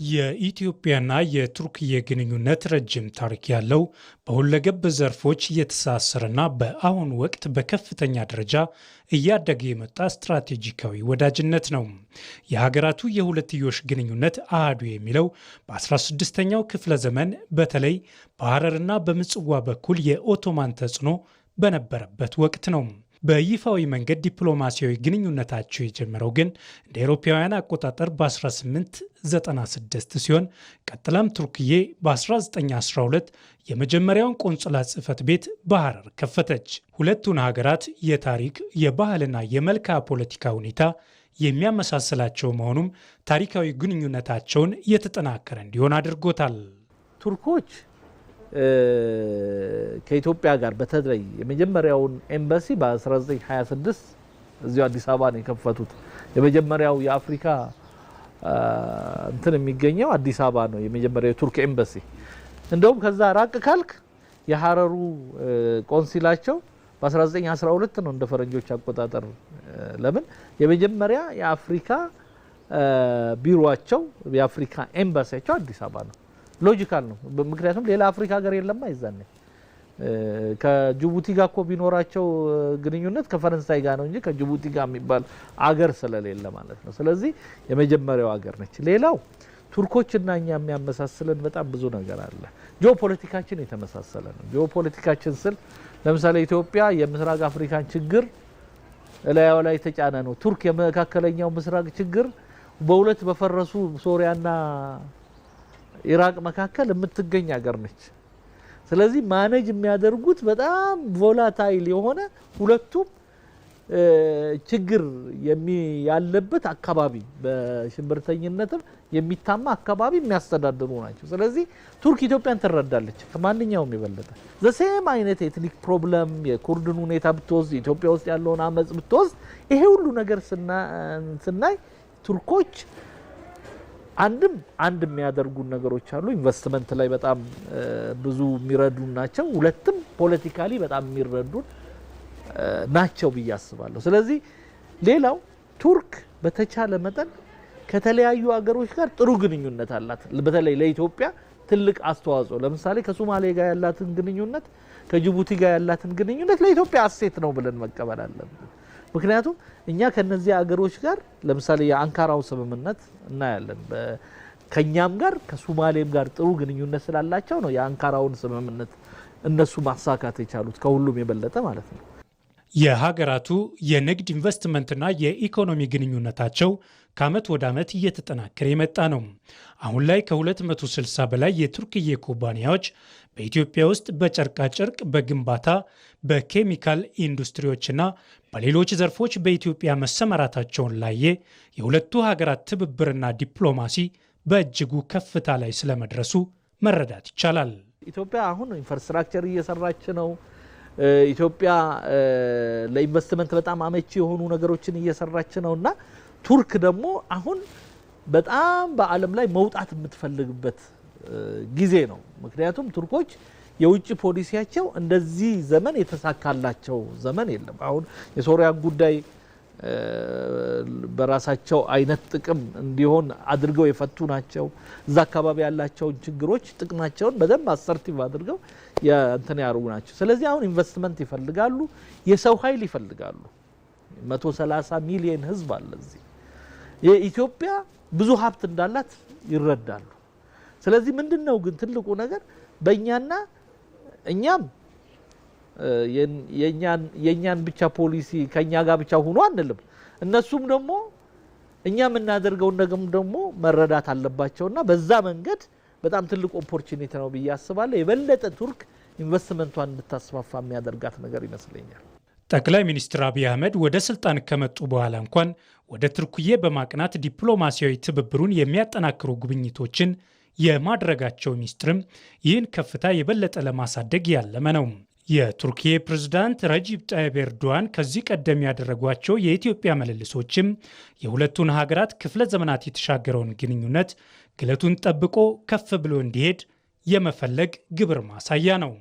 የኢትዮጵያና የቱርክ የግንኙነት ረጅም ታሪክ ያለው በሁለገብ ዘርፎች እየተሳሰረና በአሁኑ ወቅት በከፍተኛ ደረጃ እያደገ የመጣ ስትራቴጂካዊ ወዳጅነት ነው። የሀገራቱ የሁለትዮሽ ግንኙነት አሃዱ የሚለው በ16ኛው ክፍለ ዘመን በተለይ በሐረርና በምጽዋ በኩል የኦቶማን ተጽዕኖ በነበረበት ወቅት ነው። በይፋዊ መንገድ ዲፕሎማሲያዊ ግንኙነታቸው የጀመረው ግን እንደ አውሮፓውያን አቆጣጠር በ1896 ሲሆን ቀጥላም ቱርክዬ በ1912 የመጀመሪያውን ቆንጽላ ጽሕፈት ቤት በሐረር ከፈተች። ሁለቱን ሀገራት የታሪክ የባህልና የመልክዓ ፖለቲካ ሁኔታ የሚያመሳስላቸው መሆኑም ታሪካዊ ግንኙነታቸውን የተጠናከረ እንዲሆን አድርጎታል። ቱርኮች ከኢትዮጵያ ጋር በተለይ የመጀመሪያውን ኤምባሲ በ1926 እዚሁ አዲስ አበባ ነው የከፈቱት። የመጀመሪያው የአፍሪካ እንትን የሚገኘው አዲስ አበባ ነው የመጀመሪያው የቱርክ ኤምባሲ። እንደውም ከዛ ራቅ ካልክ የሐረሩ ቆንሲላቸው በ1912 ነው እንደ ፈረንጆች አቆጣጠር። ለምን የመጀመሪያ የአፍሪካ ቢሮአቸው የአፍሪካ ኤምባሲያቸው አዲስ አበባ ነው። ሎጂካል ነው። ምክንያቱም ሌላ አፍሪካ ሀገር የለም አይዛኔ። ከጅቡቲ ጋር እኮ ቢኖራቸው ግንኙነት ከፈረንሳይ ጋር ነው እንጂ ከጅቡቲ ጋር የሚባል አገር ስለሌለ ማለት ነው። ስለዚህ የመጀመሪያው አገር ነች። ሌላው ቱርኮችና እኛ የሚያመሳስለን በጣም ብዙ ነገር አለ። ጂኦፖለቲካችን የተመሳሰለ ነው። ጂኦፖለቲካችን ስል ለምሳሌ ኢትዮጵያ የምስራቅ አፍሪካን ችግር ላይዋ ላይ የተጫነ ነው። ቱርክ የመካከለኛው ምስራቅ ችግር በሁለት በፈረሱ ሶሪያና ኢራቅ መካከል የምትገኝ ሀገር ነች። ስለዚህ ማኔጅ የሚያደርጉት በጣም ቮላታይል የሆነ ሁለቱም ችግር ያለበት አካባቢ በሽብርተኝነትም የሚታማ አካባቢ የሚያስተዳድሩ ናቸው። ስለዚህ ቱርክ ኢትዮጵያን ትረዳለች ከማንኛውም የበለጠ። ዘሴም አይነት ኤትኒክ ፕሮብለም የኩርድን ሁኔታ ብትወስድ፣ ኢትዮጵያ ውስጥ ያለውን አመጽ ብትወስድ፣ ይሄ ሁሉ ነገር ስናይ ቱርኮች አንድ የሚያደርጉን ነገሮች አሉ። ኢንቨስትመንት ላይ በጣም ብዙ የሚረዱን ናቸው። ሁለትም ፖለቲካሊ በጣም የሚረዱን ናቸው ብዬ አስባለሁ። ስለዚህ ሌላው ቱርክ በተቻለ መጠን ከተለያዩ ሀገሮች ጋር ጥሩ ግንኙነት አላት። በተለይ ለኢትዮጵያ ትልቅ አስተዋጽኦ፣ ለምሳሌ ከሶማሌ ጋር ያላትን ግንኙነት፣ ከጅቡቲ ጋር ያላትን ግንኙነት ለኢትዮጵያ አሴት ነው ብለን መቀበል አለብን። ምክንያቱም እኛ ከነዚህ ሀገሮች ጋር ለምሳሌ የአንካራው ስምምነት እናያለን። ከኛም ጋር ከሶማሌም ጋር ጥሩ ግንኙነት ስላላቸው ነው የአንካራውን ስምምነት እነሱ ማሳካት የቻሉት ከሁሉም የበለጠ ማለት ነው። የሀገራቱ የንግድ ኢንቨስትመንትና የኢኮኖሚ ግንኙነታቸው ከዓመት ወደ ዓመት እየተጠናከረ የመጣ ነው። አሁን ላይ ከ260 በላይ የቱርክዬ ኩባንያዎች በኢትዮጵያ ውስጥ በጨርቃጨርቅ፣ በግንባታ፣ በኬሚካል ኢንዱስትሪዎችና በሌሎች ዘርፎች በኢትዮጵያ መሰማራታቸውን ላየ የሁለቱ ሀገራት ትብብርና ዲፕሎማሲ በእጅጉ ከፍታ ላይ ስለመድረሱ መረዳት ይቻላል። ኢትዮጵያ አሁን ኢንፍራስትራክቸር እየሰራች ነው። ኢትዮጵያ ለኢንቨስትመንት በጣም አመቺ የሆኑ ነገሮችን እየሰራች ነውና ቱርክ ደግሞ አሁን በጣም በዓለም ላይ መውጣት የምትፈልግበት ጊዜ ነው። ምክንያቱም ቱርኮች የውጭ ፖሊሲያቸው እንደዚህ ዘመን የተሳካላቸው ዘመን የለም። አሁን የሶሪያን ጉዳይ በራሳቸው አይነት ጥቅም እንዲሆን አድርገው የፈቱ ናቸው። እዛ አካባቢ ያላቸውን ችግሮች ጥቅማቸውን በደንብ አሰርቲቭ አድርገው እንትን ያርጉ ናቸው። ስለዚህ አሁን ኢንቨስትመንት ይፈልጋሉ፣ የሰው ኃይል ይፈልጋሉ። 130 ሚሊዮን ህዝብ አለ እዚህ። የኢትዮጵያ ብዙ ሀብት እንዳላት ይረዳሉ። ስለዚህ ምንድነው ግን ትልቁ ነገር በእኛና እኛም የኛን ብቻ ፖሊሲ ከኛ ጋር ብቻ ሆኖ አንልም። እነሱም ደግሞ እኛ የምናደርገውን ደግሞ መረዳት አለባቸውና በዛ መንገድ በጣም ትልቅ ኦፖርቹኒቲ ነው ብዬ አስባለሁ። የበለጠ ቱርክ ኢንቨስትመንቷን እንድታስፋፋ የሚያደርጋት ነገር ይመስለኛል። ጠቅላይ ሚኒስትር አብይ አህመድ ወደ ስልጣን ከመጡ በኋላ እንኳን ወደ ቱርክዬ በማቅናት ዲፕሎማሲያዊ ትብብሩን የሚያጠናክሩ ጉብኝቶችን የማድረጋቸው ሚስጥርም ይህን ከፍታ የበለጠ ለማሳደግ ያለመ ነው። የቱርኪዬ ፕሬዝዳንት ረጂብ ጣይብ ኤርዶዋን ከዚህ ቀደም ያደረጓቸው የኢትዮጵያ ምልልሶችም የሁለቱን ሀገራት ክፍለ ዘመናት የተሻገረውን ግንኙነት ግለቱን ጠብቆ ከፍ ብሎ እንዲሄድ የመፈለግ ግብር ማሳያ ነው።